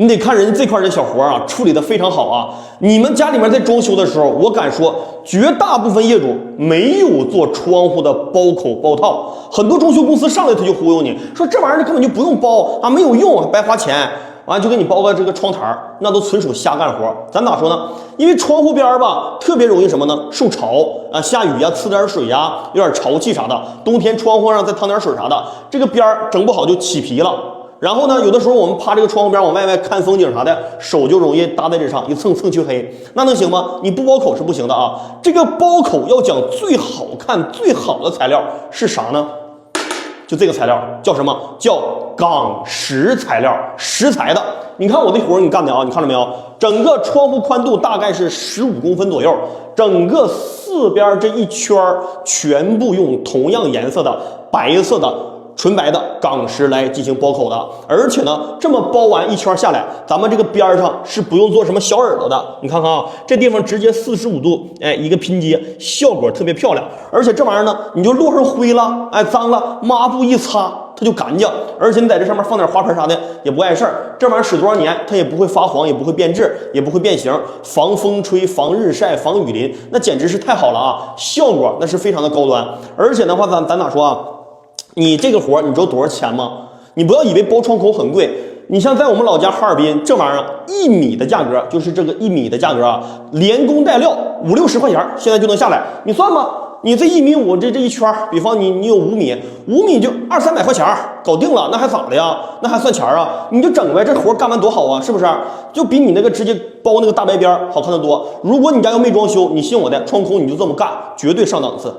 你得看人家这块的小活啊，处理的非常好啊。你们家里面在装修的时候，我敢说，绝大部分业主没有做窗户的包口包套。很多装修公司上来他就忽悠你说这玩意儿根本就不用包啊，没有用，白花钱。完就给你包个这个窗台，那都纯属瞎干活。咱咋说呢？因为窗户边吧，特别容易什么呢？受潮啊，下雨呀，呲点水呀，有点潮气啥的。冬天窗户上再淌点水啥的，这个边整不好就起皮了。然后呢，有的时候我们趴这个窗户边往外看风景啥的，手就容易搭在这上，一蹭去黑，那能行吗？你不包口是不行的啊。这个包口要讲最好看、最好的材料是啥呢？就这个材料叫什么？叫钢石材料，石材的。你看我这活你干的啊，你看着没有？整个窗户宽度大概是15公分左右，整个四边这一圈全部用同样颜色的白色的纯白的钢石来进行包口的。而且呢，这么包完一圈下来，咱们这个边上是不用做什么小耳朵的。你看看啊，这地方直接45度，哎，一个拼接，效果特别漂亮。而且这玩意儿呢，你就落上灰了，哎，脏了，抹布一擦它就干净。而且你在这上面放点花盆啥的也不碍事儿。这玩意儿使多少年它也不会发黄，也不会变质，也不会变形，防风吹、防日晒、防雨淋，那简直是太好了啊！效果那是非常的高端。而且的话，咱咋说啊？你这个活你知道多少钱吗？你不要以为包窗口很贵，你像在我们老家哈尔滨，这玩意儿1米的价格，就是这个1米的价格啊，连工带料50-60块钱，现在就能下来。你算吧，你这1.5米这一圈，比方你有5米，5米就200-300块钱搞定了，那还咋的呀？那还算钱啊？你就整呗，这活干完多好啊，是不是？就比你那个直接包那个大白边好看得多。如果你家要没装修，你信我的，窗口你就这么干，绝对上档次。